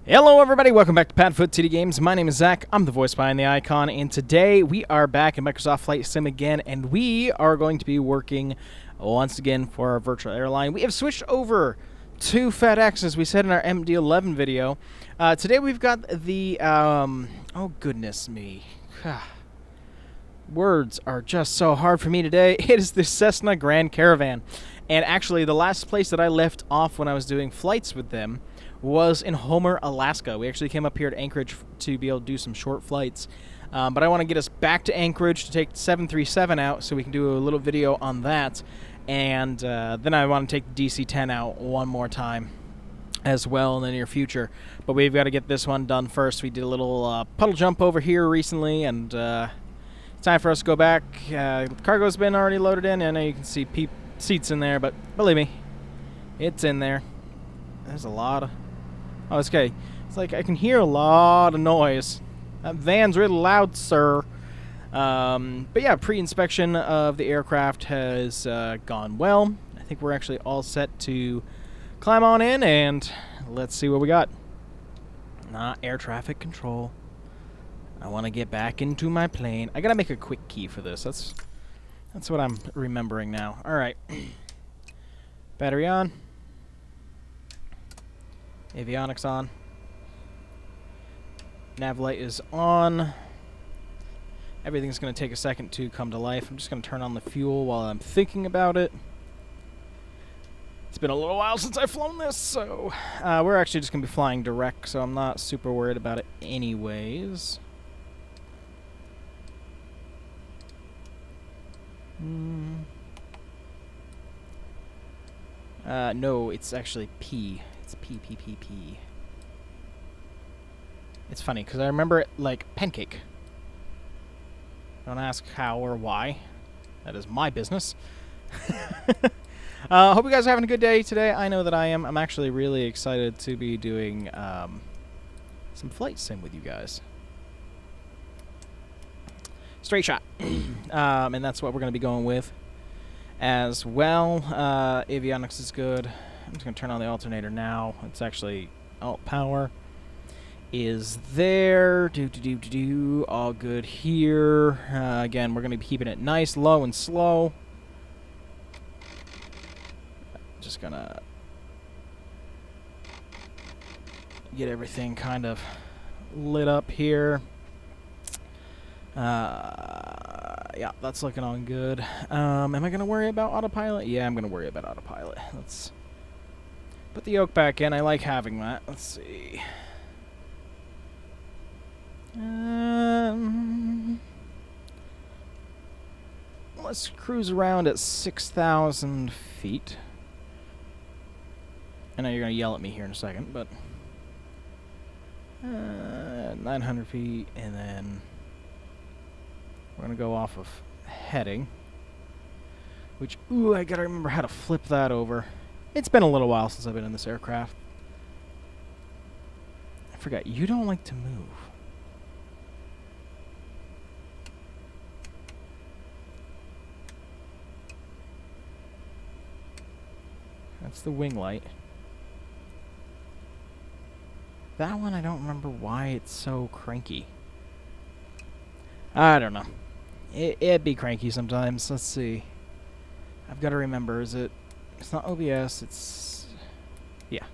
Hello everybody, welcome back to PadfootTD Games. My name is Zach, I'm the voice behind the icon, and today we are back in Microsoft Flight Sim again, and we are going to be working once again for our virtual airline. We have switched over to FedEx, as we said in our MD11 video. Today we've got the, oh goodness me. Words are just so hard for me today. It is the Cessna Caravan. And actually, the last place that I left off when I was doing flights with them was in Homer, Alaska. We actually came up here to Anchorage to be able to do some short flights. But I want to get us back to Anchorage to take the 737 out so we can do a little video on that. And then I want to take the DC-10 out one more time as well in the near future. But we've got to get this one done first. We did a little puddle jump over here recently, and it's time for us to go back. The cargo's been already loaded in. I know you can see seats in there, but believe me, it's in there. There's a lot of... Oh, it's okay. It's like I can hear a lot of noise. That van's really loud, sir. But yeah, pre-inspection of the aircraft has gone well. I think we're actually all set to climb on in, and let's see what we got. Not air traffic control. I want to get back into my plane. I gotta make a quick key for this. That's what I'm remembering now. All right. Battery on. Avionics on. Nav light is on. Everything's going to take a second to come to life. I'm just going to turn on the fuel while I'm thinking about it. It's been a little while since I've flown this, so we're actually just going to be flying direct, so I'm not super worried about it anyways. No, it's actually P. It's P. It's funny, because I remember it like pancake. Don't ask how or why. That is my business. Hope you guys are having a good day today. I know that I am. I'm actually really excited to be doing some flight sim with you guys. Straight shot. And that's what we're going to be going with as well. Avionics is good. I'm just going to turn on the alternator now. It's actually alt power is there. All good here. Again, we're going to be keeping it nice, low, and slow. Just going to get everything kind of lit up here. Yeah, that's looking on good. Am I going to worry about autopilot? Yeah, I'm going to worry about autopilot. Let's put the yoke back in. I like having that. Let's see. Let's cruise around at 6,000 feet. I know you're going to yell at me here in a second, but 900 feet, and then we're going to go off of heading, which, ooh, I got to remember how to flip that over. It's been a little while since I've been in this aircraft. I forgot, you don't like to move. That's the wing light. That one, I don't remember why it's so cranky. I don't know. It'd be cranky sometimes. Let's see. I've got to remember, it's not OBS, it's... Yeah.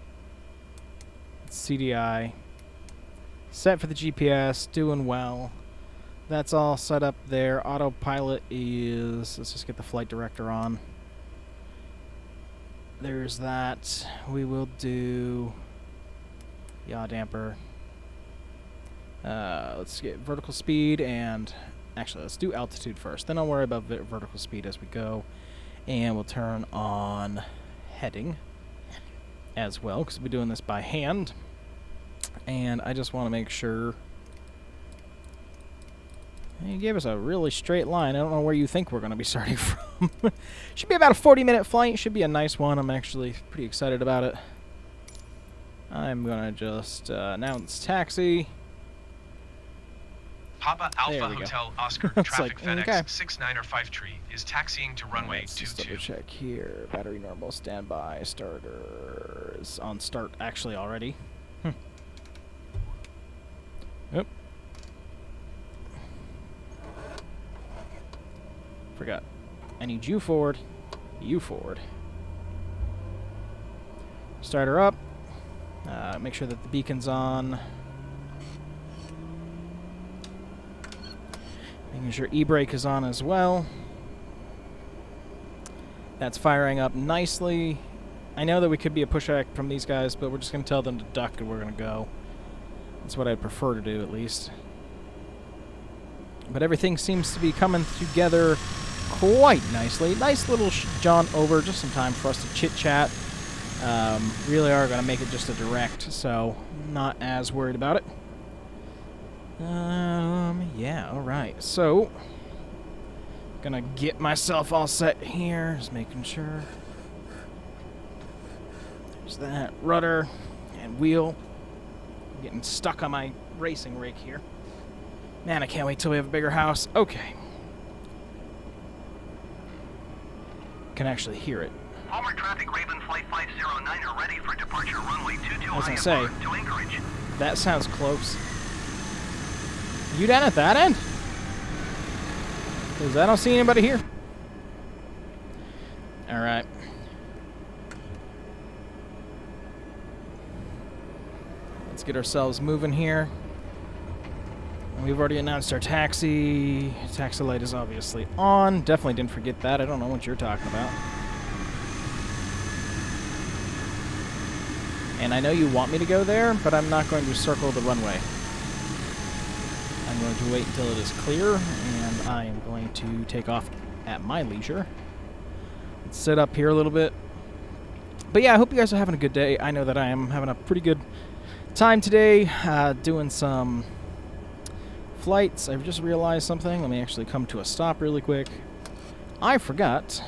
It's CDI. Set for the GPS, doing well. That's all set up there. Autopilot is... Let's just get the flight director on. There's that. We will do... yaw damper. Let's get vertical speed, and... Actually, let's do altitude first. Then I'll worry about vertical speed as we go. And we'll turn on heading as well, because we're doing this by hand. And I just want to make sure... You gave us a really straight line. I don't know where you think we're going to be starting from. Should be about a 40-minute flight. Should be a nice one. I'm actually pretty excited about it. I'm going to just announce taxi. Papa Alpha Hotel Oscar traffic like, FedEx okay. 6953 is taxiing to runway 22. Let's double check here. Battery normal, standby, starter is on start actually already. Oop. Forgot. I need you forward. You forward. Start her up. Make sure that the beacon's on. Making sure e-brake is on as well. That's firing up nicely. I know that we could be a pushback from these guys, but we're just going to tell them to duck and we're going to go. That's what I'd prefer to do, at least. But everything seems to be coming together quite nicely. Nice little jaunt over, just some time for us to chit-chat. Really are going to make it just a direct, so not as worried about it. Yeah, alright. So, gonna get myself all set here. Just making sure. There's that rudder and wheel. I'm getting stuck on my racing rig here. Man, I can't wait till we have a bigger house. Okay. Can actually hear it. Homer traffic, Raven Flight 509 are ready for departure runway 22 I was gonna say, to Anchorage. that sounds close. You down at that end? Because I don't see anybody here. Alright. Let's get ourselves moving here. We've already announced our taxi. Taxi light is obviously on. Definitely didn't forget that. I don't know what you're talking about. And I know you want me to go there, but I'm not going to circle the runway. I'm going to wait until it is clear, and I am going to take off at my leisure. Let's sit up here a little bit. But yeah, I hope you guys are having a good day. I know that I am having a pretty good time today, doing some flights. I've just realized something. Let me actually come to a stop really quick. I forgot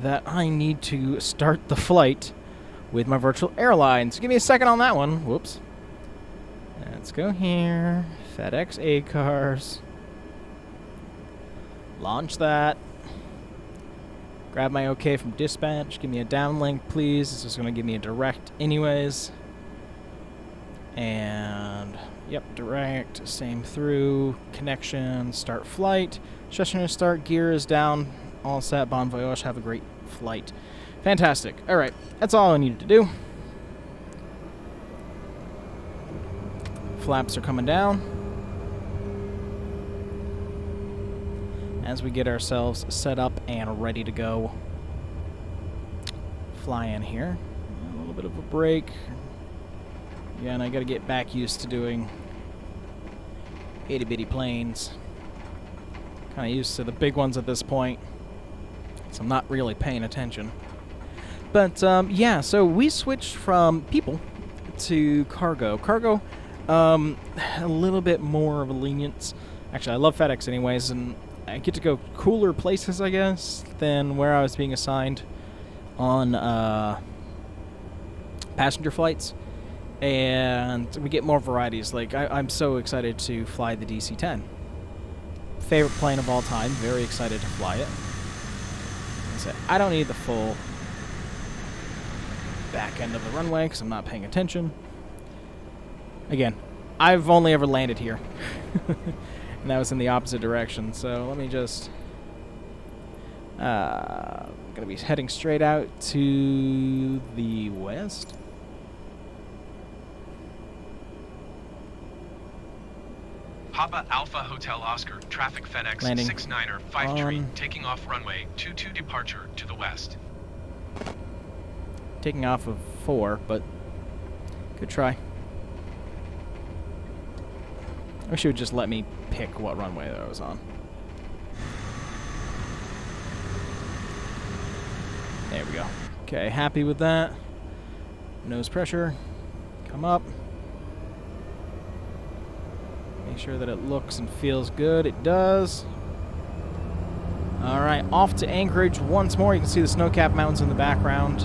that I need to start the flight with my virtual airlines. Give me a second on that one. Whoops. Let's go here. FedEx A cars. Launch that. Grab my OK from dispatch. Give me a downlink, please. This is going to give me a direct anyways. And, yep, direct. Same through. Connection. Start flight. Cessna start. Gear is down. All set. Bon voyage. Have a great flight. Fantastic. All right. That's all I needed to do. Flaps are coming down. As we get ourselves set up and ready to go. Fly in here. A little bit of a break. Yeah, and I gotta get back used to doing itty-bitty planes. Kinda used to the big ones at this point. So I'm not really paying attention. But, yeah, so we switched from people to cargo. Cargo, a little bit more of a lenience. Actually, I love FedEx anyways, and I get to go cooler places, I guess, than where I was being assigned on passenger flights. And we get more varieties. Like, I'm so excited to fly the DC-10. Favorite plane of all time. Very excited to fly it. Like I said, I don't need the full back end of the runway because I'm not paying attention. Again, I've only ever landed here. And that was in the opposite direction. So let me just... going to be heading straight out to the west. Papa Alpha Hotel Oscar, traffic FedEx Landing 69er 5 tree, taking off runway 22 departure to the west. Taking off of 4, but good try. I wish it would just let me pick what runway that I was on. There we go. Okay, happy with that. Nose pressure. Come up. Make sure that it looks and feels good. It does. Alright, off to Anchorage once more. You can see the snow-capped mountains in the background.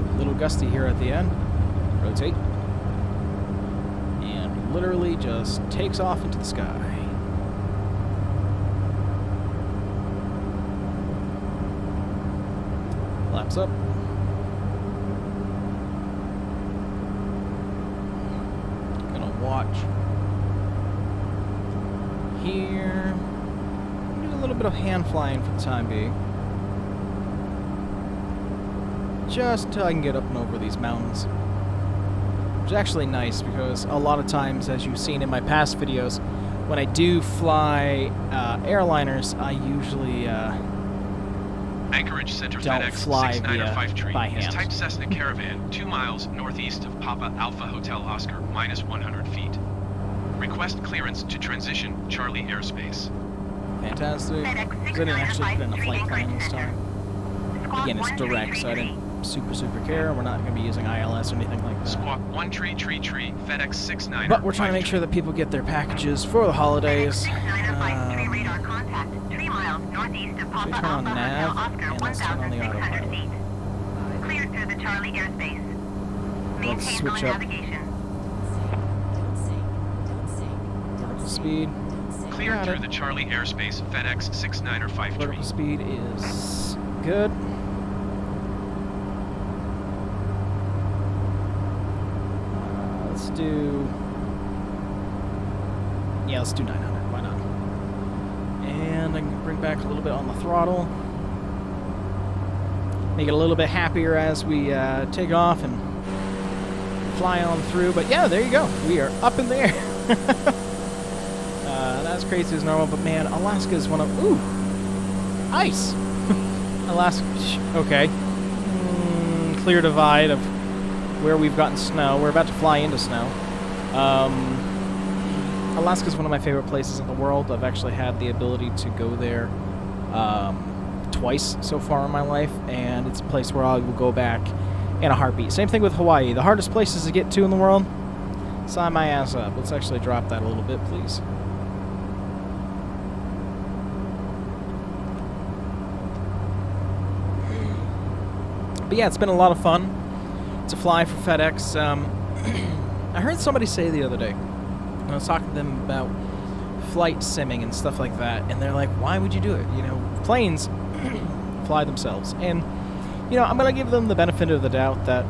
A little gusty here at the end. Rotate. And literally just takes off into the sky. flaps up. Gonna watch here. Do a little bit of hand flying for the time being. Just till I can get up and over these mountains. Which is actually nice because a lot of times, as you've seen in my past videos, when I do fly airliners, I usually Anchorage Center don't FedEx fly 6953 by is hand. type Cessna Caravan, 2 miles northeast of Papa Alpha Hotel Oscar, minus 100 feet. Request clearance to transition Charlie airspace. Fantastic. FedEx I didn't actually put in a flight plan this 6953 time. Squawk Again, it's direct, so I 1333. didn't super care. We're not going to be using ILS or anything like that. Squawk 1 tree FedEx 69. But we're trying to make sure that people get their packages for the holidays. 6953 radar contact. 3 miles northeast of Papa turn on Alpha nav, Hotel Oscar, and let's turn on the 1,600 autopilot. feet. Cleared through the Charlie airspace. Let's Maintain switch on up. navigation. Vertical speed. Cleared Got through it. the Charlie airspace FedEx 6953. Vertical speed is good. Let's do... Yeah, let's do 900. Why not? And I can bring back a little bit on the throttle. Make it a little bit happier as we take off and fly on through. But yeah, there you go. We are up in the air. Not as crazy as normal, but man, Alaska is one of... Ooh! Ice! Alaska... Okay. Clear divide of where we've gotten snow. We're about to fly into snow. Alaska is one of my favorite places in the world. I've actually had the ability to go there twice so far in my life, and it's a place where I will go back in a heartbeat. Same thing with Hawaii. The hardest places to get to in the world, sign my ass up. Let's actually drop that a little bit, please. But yeah, it's been a lot of fun to fly for FedEx. I heard somebody say the other day, when I was talking to them about flight simming and stuff like that, and they're like, why would you do it? You know, planes fly themselves. And, you know, I'm going to give them the benefit of the doubt that,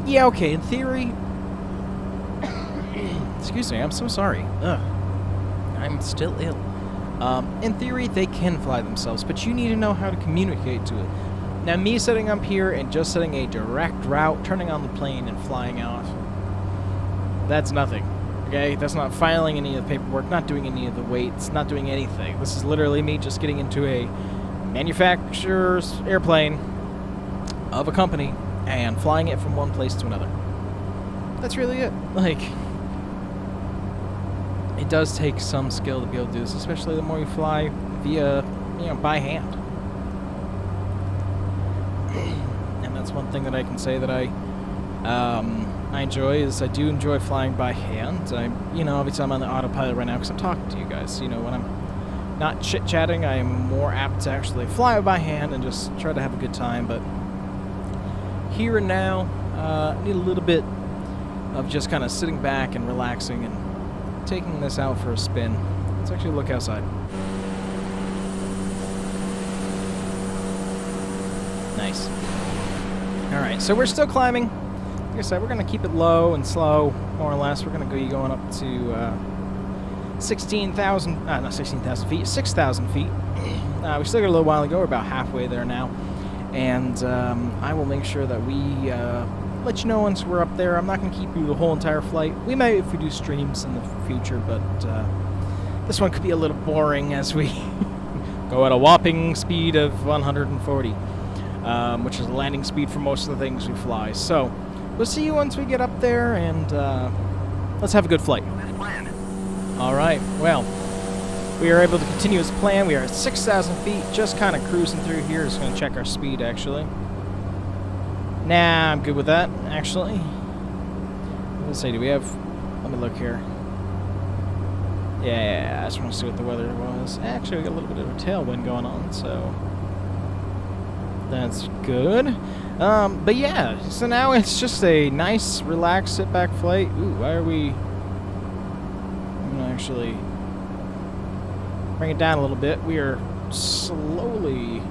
yeah, okay, in theory... Excuse me, I'm so sorry. Ugh. I'm still ill. In theory, they can fly themselves, but you need to know how to communicate to it. Now, me sitting up here and just setting a direct route, turning on the plane and flying out, that's nothing. Okay, that's not filing any of the paperwork, not doing any of the weights, not doing anything. This is literally me just getting into a manufacturer's airplane of a company and flying it from one place to another. That's really it. Like, it does take some skill to be able to do this, especially the more you fly via, you know, by hand. And that's one thing that I can say that I enjoy is I do enjoy flying by hand. You know, obviously I'm on the autopilot right now because I'm talking to you guys. You know, when I'm not chit-chatting, I am more apt to actually fly by hand and just try to have a good time. But here and now, I need a little bit of just kind of sitting back and relaxing and taking this out for a spin. Let's actually look outside. Nice. Alright, so we're still climbing. Like I said, we're going to keep it low and slow, more or less. We're going to be going up to 16,000, not 16,000 feet, 6,000 feet. We still got a little while to go. We're about halfway there now. And I will make sure that we let you know once we're up there. I'm not going to keep you the whole entire flight. We may if we do streams in the future, but this one could be a little boring as we go at a whopping speed of 140. Which is the landing speed for most of the things we fly. So, we'll see you once we get up there, and let's have a good flight. Alright, well, we are able to continue as planned. We are at 6,000 feet, just kind of cruising through here. Just going to check our speed, actually. Nah, I'm good with that, actually. Let's see, do we have... Let me look here. Yeah, I just want to see what the weather was. Actually, we got a little bit of a tailwind going on, so... That's good. But yeah, so now it's just a nice, relaxed, sit-back flight. Ooh, why are we... I'm going to actually bring it down a little bit. We are slowly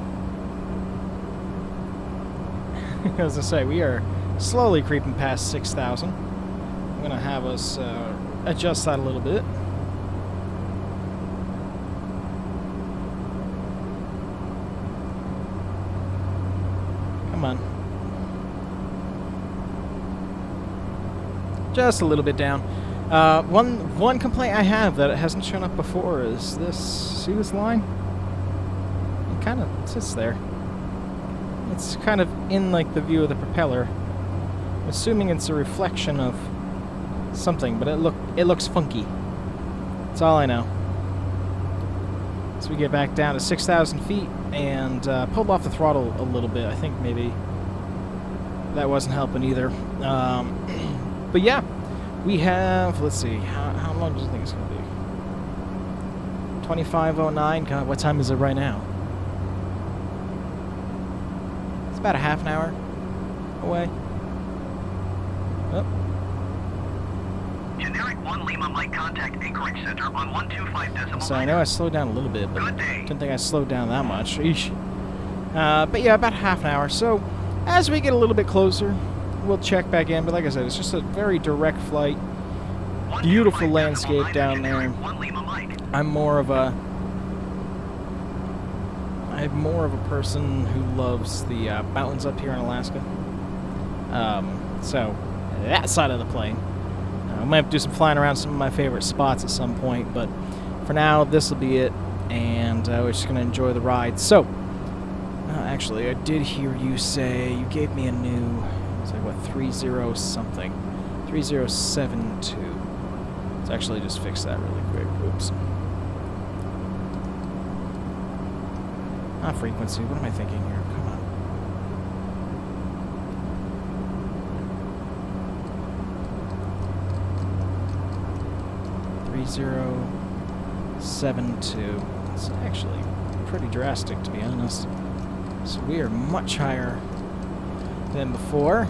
As I say, we are slowly creeping past 6,000. I'm going to have us adjust that a little bit. Come on. Just a little bit down. One complaint I have that it hasn't shown up before is this. See this line? It kind of sits there. It's kind of in like the view of the propeller. I'm assuming it's a reflection of something, but it looks funky. That's all I know. So we get back down to 6,000 feet and pulled off the throttle a little bit. I think maybe that wasn't helping either. But yeah, we have, let's see, how long do you think it's going to be? 25:09. God, what time is it right now? It's about a half an hour away. Oh. Generic 1 Lima might contact Anchorage Center on 125.9. So I know I slowed down a little bit, but Good day. didn't think I slowed down that much. Eesh. But yeah, about half an hour. So as we get a little bit closer, we'll check back in. But like I said, it's just a very direct flight. Beautiful landscape down there. I'm more of a person who loves the mountains up here in Alaska. So that side of the plane. I might have to do some flying around some of my favorite spots at some point, but for now, this will be it, and we're just going to enjoy the ride. So, actually, I did hear you say you gave me a new, it's like, what, 30 something? 3072. Let's actually just fix that really quick. Oops. Not frequency. What am I thinking here? Come on. .072. It's actually pretty drastic, to be honest. So we are much higher than before.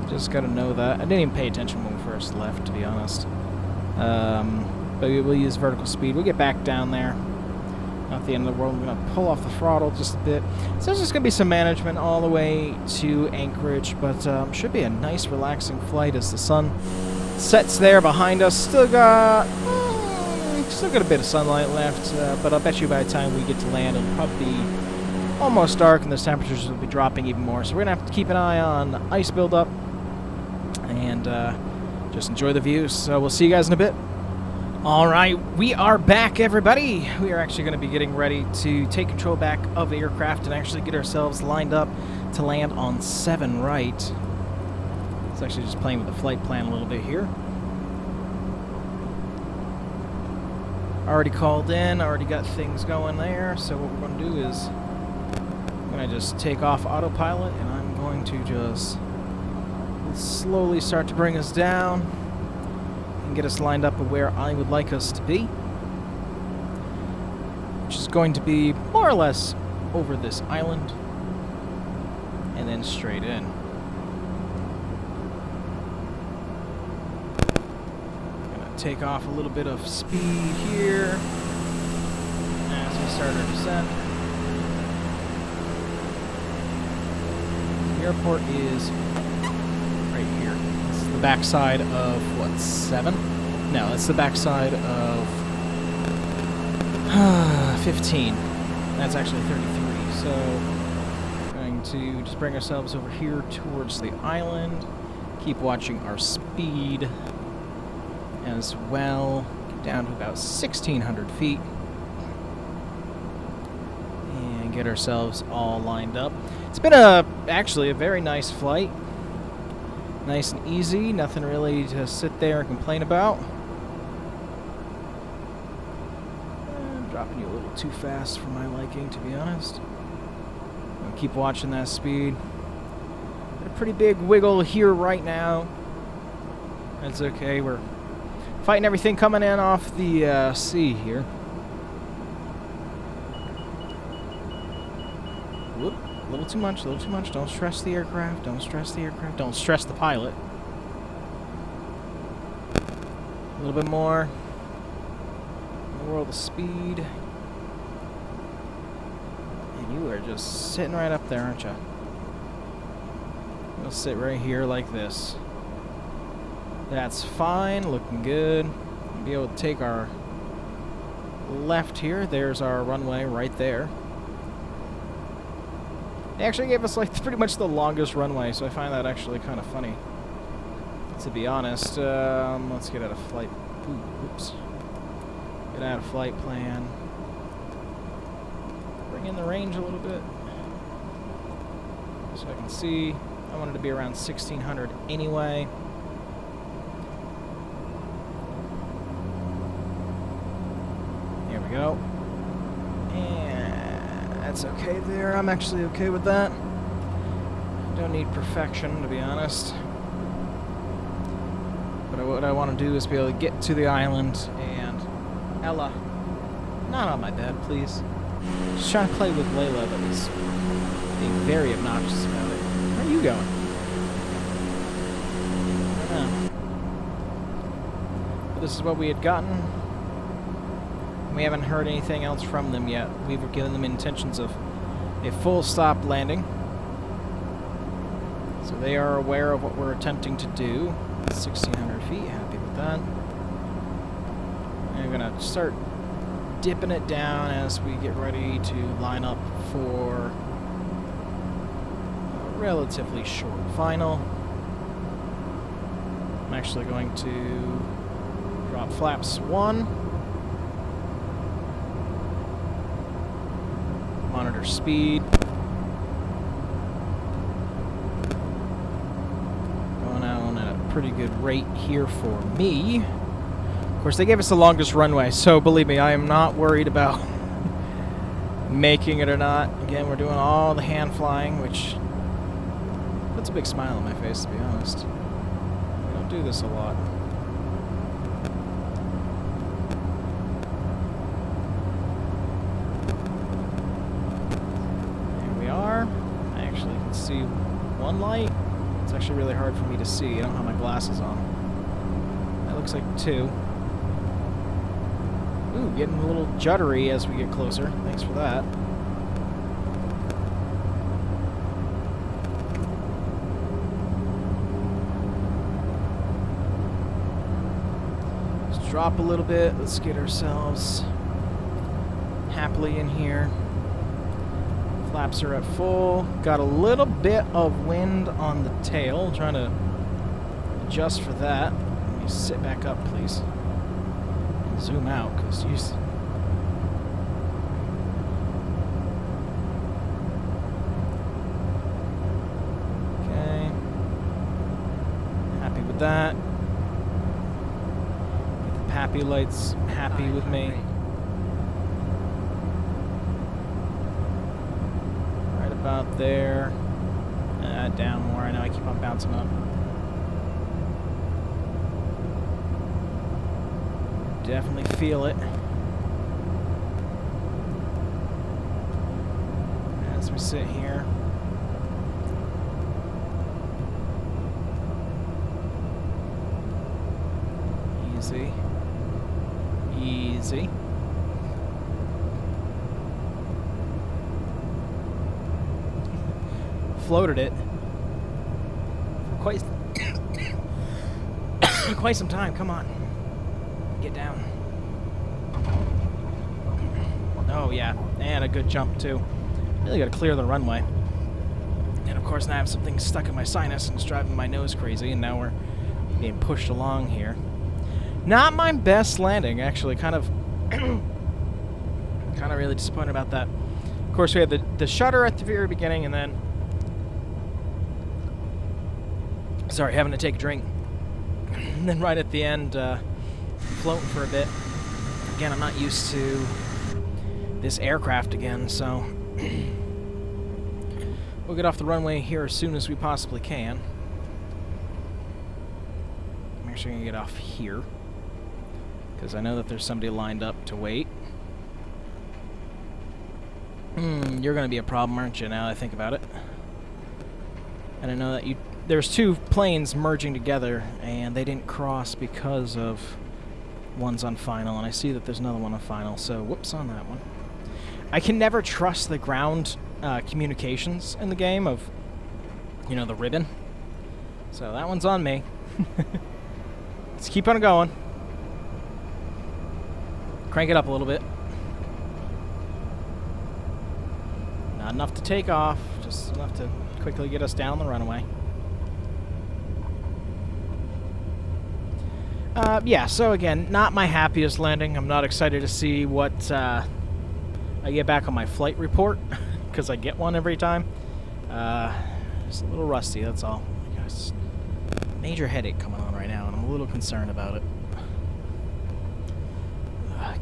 Just got to know that. I didn't even pay attention when we first left, to be honest. But we'll use vertical speed. We'll get back down there. Not the end of the world. I'm going to pull off the throttle just a bit. So there's just going to be some management all the way to Anchorage, but should be a nice, relaxing flight as the sun sets there behind us. Still got a bit of sunlight left, but I'll bet you by the time we get to land, it'll probably be almost dark, and the temperatures will be dropping even more. So we're going to have to keep an eye on ice buildup and just enjoy the views. So we'll see you guys in a bit. All right, we are back, everybody. We are actually going to be getting ready to take control back of the aircraft and actually get ourselves lined up to land on 7 right. It's actually just playing with the flight plan a little bit here. Already called in, already got things going there. So what we're going to do is I'm going to just take off autopilot, and I'm going to just slowly start to bring us down and get us lined up with where I would like us to be, which is going to be more or less over this island and then straight in. Gonna take off a little bit of speed here as we start our descent. The airport is right here. This is the backside of, what, 7? No, it's the backside of 15. That's actually 33. So we're going to just bring ourselves over here towards the island. Keep watching our speed as well. Get down to about 1,600 feet. And get ourselves all lined up. It's been actually a very nice flight. Nice and easy, nothing really to sit there and complain about. I'm dropping you a little too fast for my liking, to be honest. I'll keep watching that speed. A pretty big wiggle here right now. That's okay, we're fighting everything coming in off the sea here. Whoop. A little too much, a little too much. Don't stress the aircraft. Don't stress the aircraft. Don't stress the pilot. A little bit more. In the world of speed. And you are You're just sitting right up there, aren't you? We'll sit right here like this. That's fine, looking good. We'll be able to take our left here. There's our runway right there. They actually gave us like pretty much the longest runway, so I find that actually kind of funny, to be honest. Let's get out of flight. Oops. Get out of flight plan. Bring in the range a little bit so I can see. I wanted to be around 1600 anyway. There we go. And that's okay there. I'm actually okay with that. Don't need perfection, to be honest. But what I want to do is be able to get to the island and... Ella, not on my bed, please. Just trying to play with Layla, but he's being very obnoxious about it. Where are you going? I don't know. But this is what we had gotten. We haven't heard anything else from them yet. We've given them intentions of a full stop landing. So they are aware of what we're attempting to do. 1,600 feet, happy with that. And we're going to start dipping it down as we get ready to line up for a relatively short final. I'm actually going to drop flaps 1. Monitor speed. Going out at a pretty good rate here for me. Of course, they gave us the longest runway, so believe me, I am not worried about making it or not. Again, we're doing all the hand flying, which puts a big smile on my face, to be honest. We don't do this a lot. There we are. I actually can see one light. It's actually really hard for me to see. I don't have my glasses on. That looks like 2. Ooh, getting a little juddery as we get closer. Thanks for that. Let's drop a little bit. Let's get ourselves happily in here. Flaps are at full. Got a little bit of wind on the tail. Trying to adjust for that. Let me sit back up, please. Zoom out, because you... Okay. Happy with that. Get the pappy lights happy with me. Right about there. Down more. I know I keep on bouncing up. Definitely feel it as we sit here. Easy. Easy. Floated it for quite some time. Come on. Get down. Oh yeah, and a good jump too. Really got to clear the runway. And of course now I have something stuck in my sinus and it's driving my nose crazy, and now we're being pushed along here. Not my best landing, actually. Kind of really disappointed about that. Of course we had the shutter at the very beginning, and then... Sorry, having to take a drink. And then right at the end, floating for a bit. Again, I'm not used to this aircraft again, so we'll get off the runway here as soon as we possibly can. I'm actually going to get off here because I know that there's somebody lined up to wait. You're going to be a problem, aren't you, now that I think about it? And I know that there's 2 planes merging together, and they didn't cross because of one's on final, and I see that there's another one on final, so whoops on that one. I can never trust the ground communications in the game of, you know, the ribbon. So that one's on me. Let's keep on going. Crank it up a little bit. Not enough to take off, just enough to quickly get us down the runway. Yeah, so again, not my happiest landing. I'm not excited to see what I get back on my flight report, because I get one every time. Just a little rusty, that's all. I got a major headache coming on right now, and I'm a little concerned about it.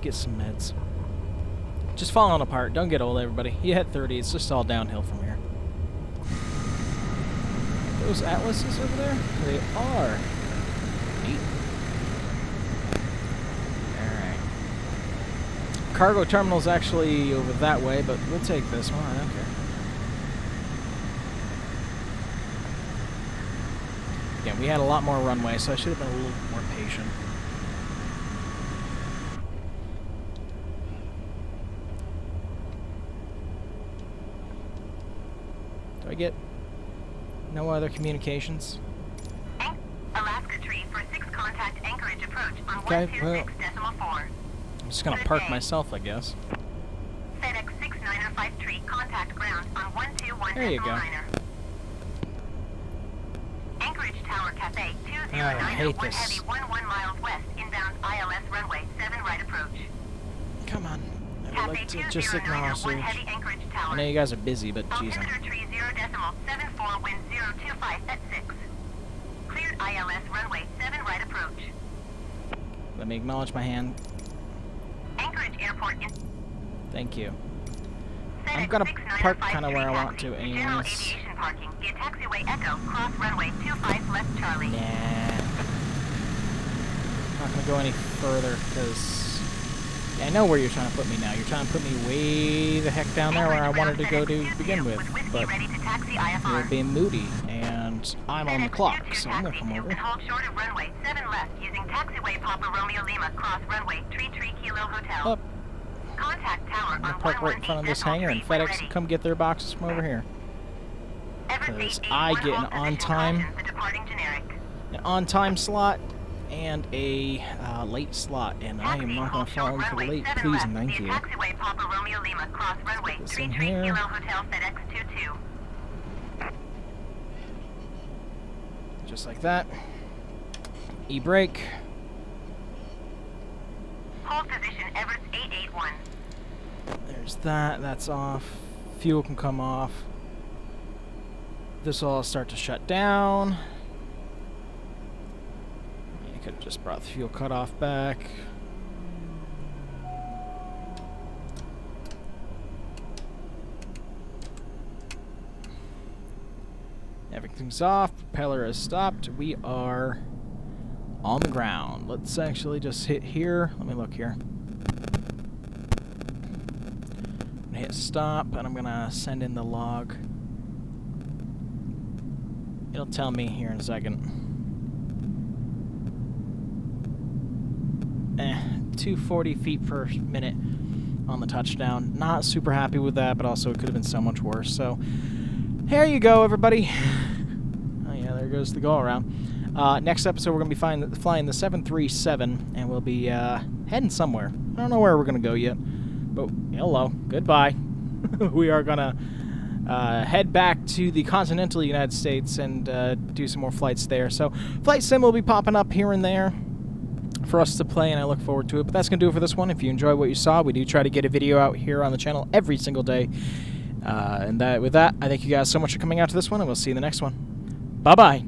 Get some meds. Just falling apart. Don't get old, everybody. You hit 30, it's just all downhill from here. Those atlases over there? They are. Neat. Alright. Cargo terminal's actually over that way, but we'll take this one. I don't care. Again, we had a lot more runway, so I should have been a little more patient. Do I get no other communications? Alaska tree for 6 contact Anchorage approach on Okay, well, 126.4. I'm just gonna park myself, I guess. FedEx 6905 tree contact ground on 121.9er. There you go. Anchorage Tower Cafe 209 I hate one this. heavy 11 miles west inbound ILS runway 7 right approach. Come on. I would Cafe like to just 209 acknowledge one it. heavy Anchorage Tower. I know you guys are busy, but geez, Altimeter tree 0.74 wind 025 at 6. Cleared ILS runway 7 right approach. let me acknowledge my hand. Anchorage Airport in Thank you. FedEx I'm gonna 6905 park kind of where I taxi. want to General anyways. aviation parking. Get taxiway Echo, cross runway 25 left Charlie. Nah. Not gonna go any further, because I know where you're trying to put me now. You're trying to put me way the heck down there where I wanted to go to begin with. But ready to taxi you're IFR. being moody, and I'm on the clock, so I'm gonna come over. And hold short of runway 7 left using taxiway Papa Romeo Lima, cross runway 33 Kilo Hotel. Up. Contact tower I'm on gonna park right in front of this hangar, and FedEx can come get their boxes from over here. Because I get an on-time slot and a late slot, and I am not going to fall into the late, please and thank you. Taxiway Papa Romeo Lima, cross runway This in 33 here. Kilo Hotel FedEx 22. Just like that. E-brake. Hold position Everest 881. There's that. That's off. Fuel can come off. This will all start to shut down. You could have just brought the fuel cutoff back. Everything's off. Propeller has stopped. We are on the ground. Let's actually just hit here. Let me look here. I'm gonna hit stop, and I'm gonna send in the log. It'll tell me here in a second. 240 feet per minute on the touchdown. Not super happy with that, but also it could have been so much worse. So here you go, everybody. Oh yeah, there goes the go around. Next episode, we're going to be flying the 737, and we'll be heading somewhere. I don't know where we're going to go yet, but hello, goodbye. We are going to head back to the continental United States and do some more flights there. So flight sim will be popping up here and there for us to play, and I look forward to it. But that's going to do it for this one. If you enjoy what you saw, we do try to get a video out here on the channel every single day. With that, I thank you guys so much for coming out to this one, and we'll see you in the next one. Bye-bye.